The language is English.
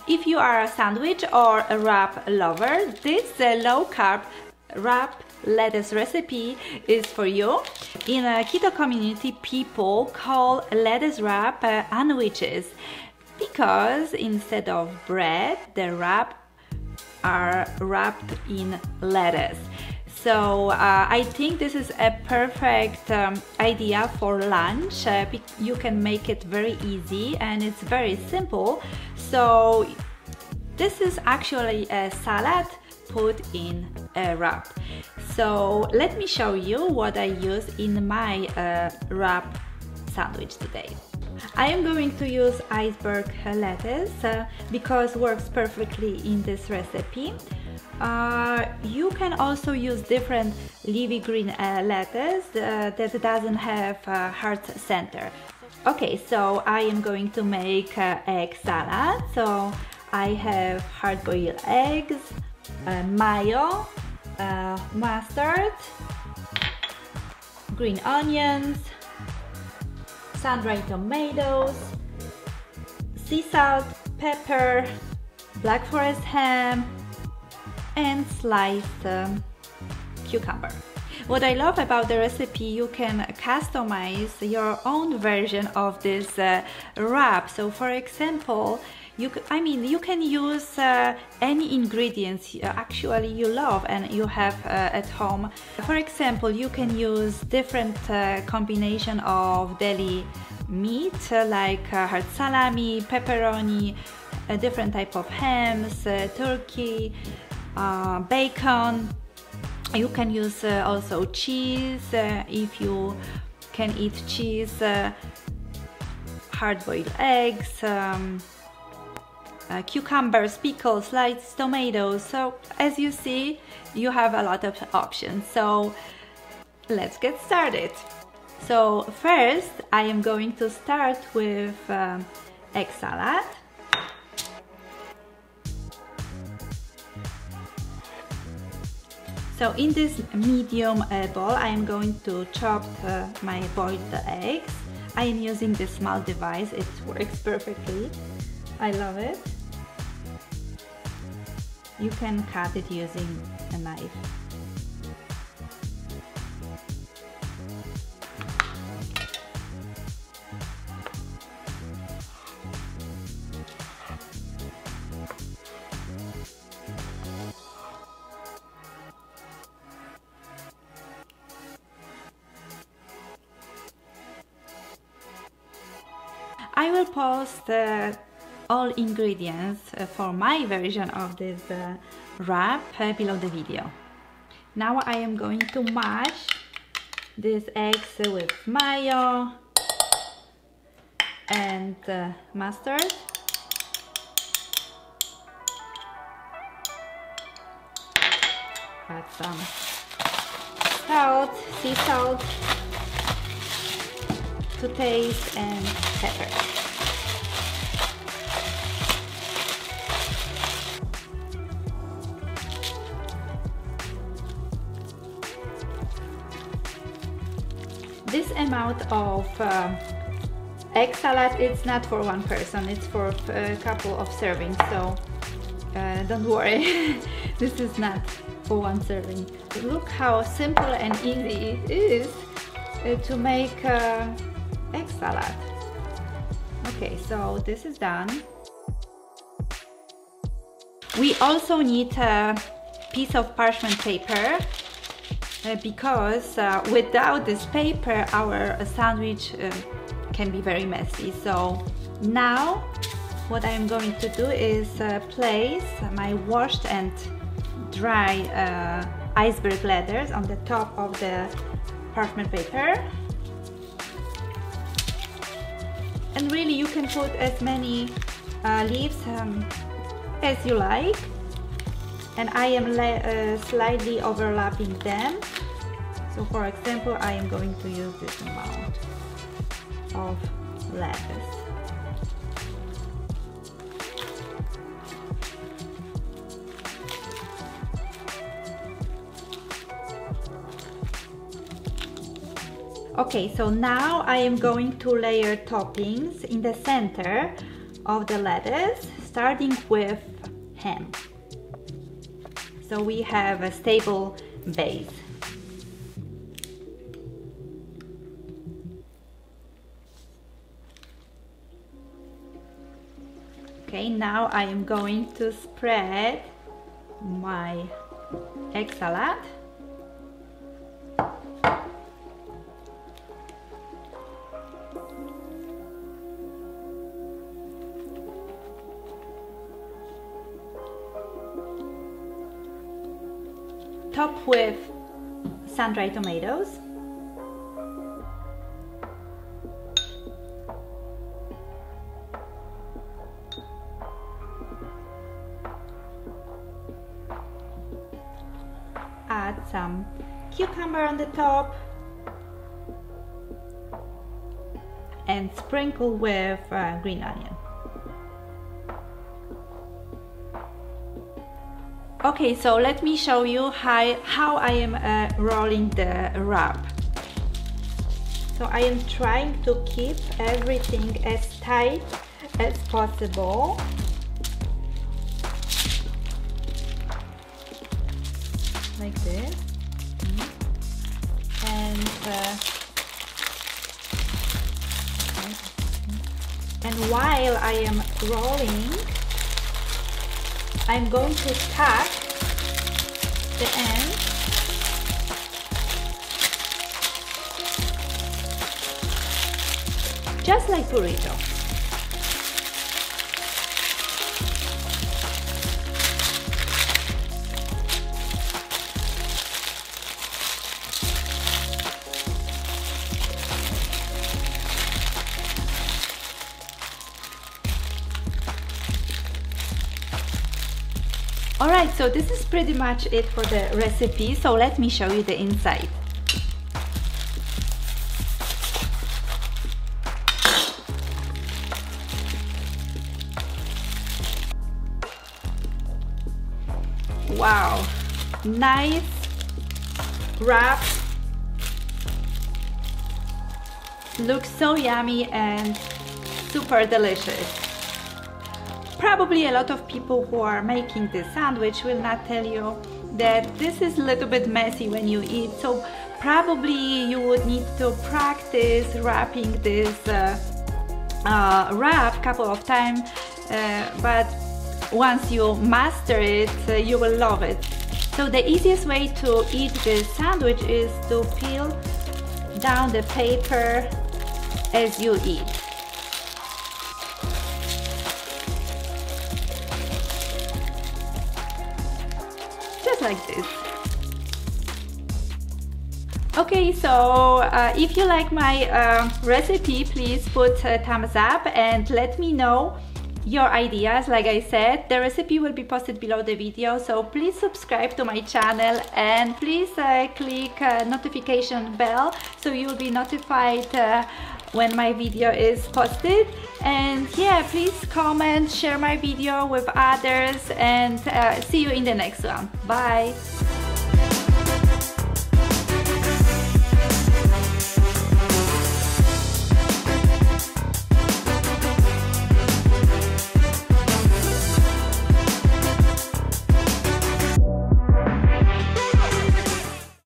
If you are a sandwich or a wrap lover, this low-carb wrap lettuce recipe is for you. In a keto community, people call lettuce wrap unwiches because instead of bread, the wrap are wrapped in lettuce. So I think this is a perfect idea for lunch. You can make it very easy and it's very simple. So this is actually a salad put in a wrap. So let me show you what I use in my wrap sandwich today. I am going to use iceberg lettuce because it works perfectly in this recipe. You can also use different leafy green lettuce that doesn't have a hard center. Okay, so I am going to make egg salad. So I have hard-boiled eggs, mayo, mustard, green onions, sun-dried tomatoes, sea salt, pepper, black forest ham, and sliced cucumber. What I love about the recipe, you can customize your own version of this wrap. So for example, you can use any ingredients actually you love and you have at home. For example, you can use different combination of deli meat like hard salami, pepperoni, a different type of hams, turkey, bacon. You can use also cheese if you can eat cheese, hard-boiled eggs, cucumbers, pickles, sliced tomatoes. So as you see, you have a lot of options. So let's get started. So first I am going to start with egg salad. So in this medium bowl I am going to chop my boiled eggs. I am using this small device, it works perfectly. I love it. You can cut it using a knife. I will post all ingredients for my version of this wrap below the video. Now I am going to mash these eggs with mayo and mustard. Add some salt, sea salt to taste, and pepper. This amount of egg salad, it's not for one person, it's for a couple of servings, so don't worry, this is not for one serving. Look how simple and easy it is to make egg salad. Okay, so this is done. We also need a piece of parchment paper because without this paper our sandwich can be very messy. So now what I am going to do is place my washed and dry iceberg lettuce on the top of the parchment paper. And really you can put as many leaves as you like, and I am slightly overlapping them. So for example, I am going to use this amount of lettuce. Okay, so now I am going to layer toppings in the center of the lettuce, starting with ham. So we have a stable base. Okay, now I am going to spread my egg salad. Top with sun-dried tomatoes. Add some cucumber on the top and sprinkle with green onion. Okay, so let me show you how I am rolling the wrap. So I am trying to keep everything as tight as possible. Like this. And while I am rolling, I'm going to tuck the end just like burrito. Alright, so this is pretty much it for the recipe, so let me show you the inside. Wow, nice wrap. Looks so yummy and super delicious. Probably a lot of people who are making this sandwich will not tell you that this is a little bit messy when you eat, so probably you would need to practice wrapping this wrap a couple of times, but once you master it, you will love it. So the easiest way to eat this sandwich is to peel down the paper as you eat. Just like this. Okay, so if you like my recipe, please put a thumbs up and let me know your ideas. Like I said, the recipe will be posted below the video, so please subscribe to my channel and please click notification bell so you will be notified when my video is posted. And yeah, please comment, share my video with others, and see you in the next one. Bye!